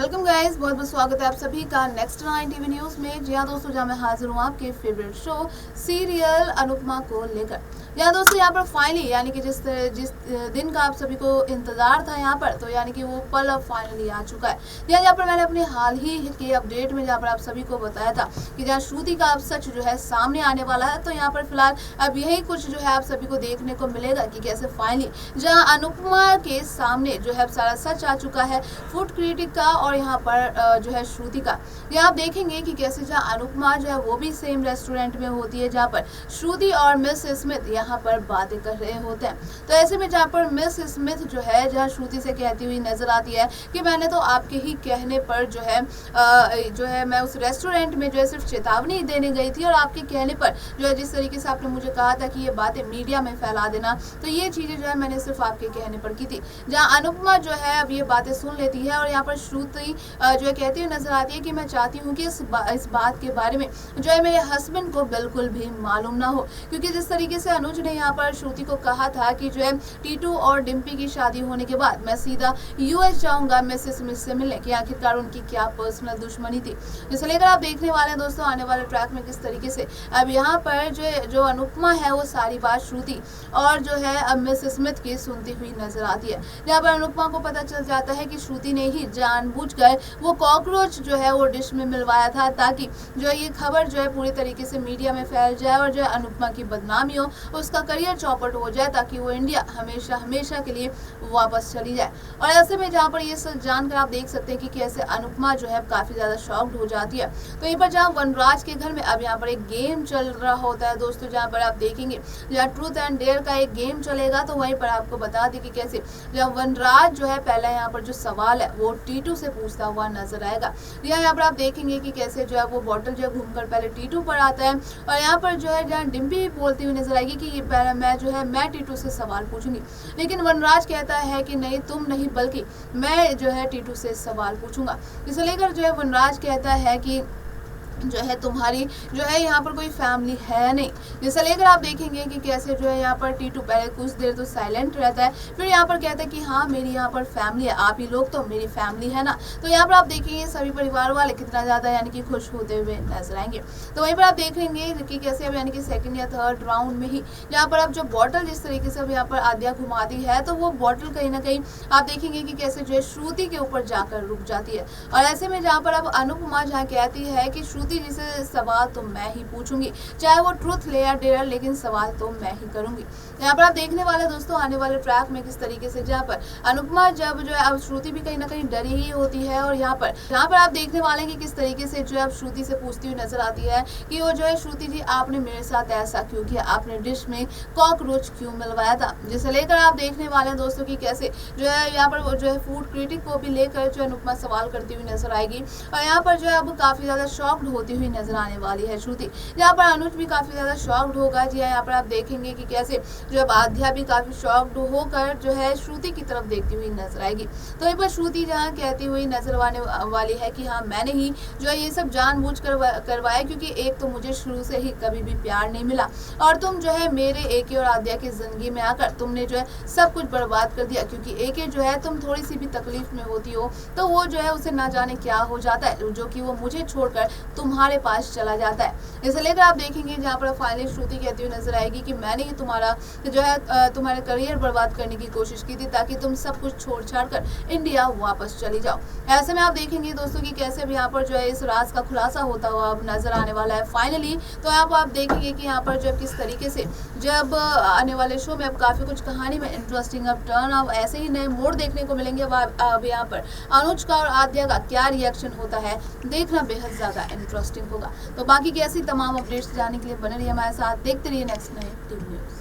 Welcome guys, बहुत बहुत स्वागत है आप सभी का नेक्स्ट 9 टीवी न्यूज में। जी हाँ दोस्तों, जहाँ मैं हाजिर हूँ आपके फेवरेट शो सीरियल अनुपमा को लेकर। यहाँ दोस्तों यहाँ पर फाइनली यानी कि जिस दिन का आप सभी को इंतजार था यहाँ पर, तो यानी कि वो पल अब फाइनली आ चुका है। यहाँ पर मैंने अपने हाल ही के अपडेट में जहाँ पर आप सभी को बताया था कि जहाँ श्रुति का अब सच जो है सामने आने वाला है, तो यहाँ पर फिलहाल अब यही कुछ जो है आप सभी को देखने को मिलेगा कि कैसे फाइनली जहाँ अनुपमा के सामने जो है सारा सच आ चुका है फूड क्रिटिक का और यहाँ पर जो है श्रुति का। यहाँ आप देखेंगे कि कैसे जहाँ अनुपमा जो है वो भी सेम रेस्टोरेंट में होती है जहाँ पर श्रुति और मिस स्मिथ यहाँ पर बातें कर रहे होते हैं। तो ऐसे में जहाँ पर मिस स्मिथ जो है जहाँ श्रुति से कहती हुई नजर आती है कि मैंने तो आपके ही कहने पर जो है मैं उस रेस्टोरेंट में जो है सिर्फ चेतावनी देने गई थी और आपके कहने पर जो है जिस तरीके से आपने मुझे कहा था कि ये बातें मीडिया में फैला देना, तो ये चीजें जो है मैंने सिर्फ आपके कहने पर की थी। जहाँ अनुपमा जो है अब ये बातें सुन लेती है और यहाँ पर श्रुति जो है कहती हुई नजर आती है कि मैं चाहती हूँ कि इस बात के बारे में जो है मेरे हस्बैंड को बिल्कुल भी मालूम ना हो, क्योंकि जिस तरीके से अनुज ने यहाँ पर श्रुति को कहा था कि जो है टीटू और डिम्पी की शादी होने के बाद मैं सीधा यूएस जाऊंगा मिसेस स्मिथ से मिलने, कि आखिरकार उनकी क्या पर्सनल दुश्मनी थी। इसे लेकर आप देखने वाले हैं दोस्तों आने वाले ट्रैक में किस तरीके से अब यहाँ पर जो अनुपमा है वो सारी बात श्रुति और जो है अब मिस स्मिथ की सुनती हुई नजर आती है। यहाँ पर अनुपमा को पता चल जाता है कि श्रुति ने ही जानबूझकर वो कॉकरोच जो है वो डिश में मिलवाया था ताकि जो ये खबर जो है पूरी तरीके से मीडिया में फैल जाए और जो है अनुपमा की बदनामी हो, उसका करियर चौपट हो जाए ताकि वो इंडिया हमेशा हमेशा के लिए वापस चली जाए। और ऐसे में जहाँ पर ये सब जानकर आप देख सकते हैं कि कैसे अनुपमा जो है काफी ज्यादा शॉक्ड हो जाती है। तो यहीं पर जहाँ वनराज के घर में अब यहाँ पर एक गेम चल रहा होता है दोस्तों, जहाँ पर आप देखेंगे जहाँ ट्रूथ एंड डेयर का एक गेम चलेगा, तो वहीं पर आपको बता दें कि कैसे जहाँ वनराज जो है पहले यहाँ पर जो सवाल है वो टीटू से पूछता हुआ नजर आएगा। यहाँ पर आप देखेंगे कि कैसे जो है वो बॉटल जो है घूमकर पहले टीटू पर आता है और यहाँ पर जो है जहाँ डिम्पी बोलती हुई नजर आएगी कि पहले मैं टीटू से सवाल पूछूंगी, लेकिन वनराज कहता है कि नहीं तुम नहीं बल्कि मैं जो है टीटू से सवाल पूछूंगा। इसे लेकर जो है वनराज कहता है कि जो है तुम्हारी जो है यहाँ पर कोई फैमिली है नहीं। जिसे लेकर आप देखेंगे कि कैसे जो है यहाँ पर टीटू पहले कुछ देर तो साइलेंट रहता है, फिर यहाँ पर कहता है कि हाँ मेरी यहाँ पर फैमिली है, आप ही लोग तो मेरी फैमिली है ना। तो यहाँ पर आप देखेंगे सभी परिवार वाले कितना ज्यादा यानी कि खुश होते हुए नजर आएंगे। तो वहीं पर आप देखेंगे कि कैसे अब यानी कि सेकंड या थर्ड राउंड में ही यहाँ पर अब जो बॉटल जिस तरीके से अब यहाँ पर आद्या घुमाती है, तो वो बॉटल कहीं ना कहीं आप देखेंगे कि कैसे जो है श्रुति के ऊपर जाकर रुक जाती है। और ऐसे में जहाँ पर अब अनुपमा जहाँ कहती है कि श्रुति जिसे सवाल तो मैं ही पूछूंगी, चाहे वो ट्रूथ ले या डेयर, लेकिन सवाल तो मैं ही करूंगी। यहाँ पर आप देखने वाले दोस्तों आने वाले ट्रैक में किस तरीके से जहाँ पर अनुपमा जब जो है अब श्रुति भी कहीं ना कहीं डरी ही होती है और यहाँ पर आप देखने वाले कि किस तरीके से जो है अब श्रुति से पूछती हुई नजर आती है कि वो जो है श्रुति जी आपने मेरे साथ ऐसा क्यों किया, आपने डिश में कॉकरोच क्यों मिलवाया था। जिसे लेकर आप देखने वाले दोस्तों की कैसे जो है यहाँ पर जो है फूड क्रिटिक को भी लेकर जो अनुपमा सवाल करती हुई नजर आएगी और यहाँ पर जो है अब काफी ज्यादा शॉक्ड होती हुई नजर आने वाली है श्रुति। यहाँ पर अनुज भी काफी ज्यादा शॉक्ड होगा। जी यहाँ पर आप देखेंगे कि कैसे जो अब आद्या भी काफी शॉक्ड होकर जो है श्रुति की तरफ देखती हुई नजर आएगी। तो यहाँ पर श्रुति जहाँ कहती हुई नजर आने वाली है कि हाँ मैंने ही जो है ये सब जानबूझ करवाया, क्योंकि एक तो मुझे शुरू से ही कभी भी प्यार नहीं मिला और तुम जो है मेरे एके और आद्या की जिंदगी में आकर तुमने जो है सब कुछ बर्बाद कर दिया, क्योंकि एके जो है तुम थोड़ी सी भी तकलीफ में होती हो तो वो जो है उसे ना जाने क्या हो जाता है, जो कि वो मुझे छोड़कर तुम्हारे पास चला जाता है। इसे लेकर आप देखेंगे जहाँ पर फाइनली श्रुति कहती हुई नजर आएगी कि मैंने ही तुम्हारा जो है तुम्हारे करियर बर्बाद करने की कोशिश की थी ताकि तुम सब कुछ छोड़ छाड़ कर इंडिया वापस चली जाओ। ऐसे में आप देखेंगे दोस्तों कि कैसे भी यहाँ पर जो है इस राज का खुलासा होता हुआ अब नजर आने वाला है फाइनली। तो यहाँ पर आप देखेंगे कि यहाँ पर जो किस तरीके से जब आने वाले शो में अब काफी कुछ कहानी में इंटरेस्टिंग अब टर्न अब ऐसे ही नए मोड़ देखने को मिलेंगे। अब यहाँ पर अनुज का और आद्या का क्या रिएक्शन होता है देखना बेहद ज्यादा इंटरेस्टिंग होगा। तो बाकी की ऐसी तमाम अपडेट्स जानने के लिए बने रहिए हमारे साथ, देखते रहिए नेक्स्ट टीवी न्यूज।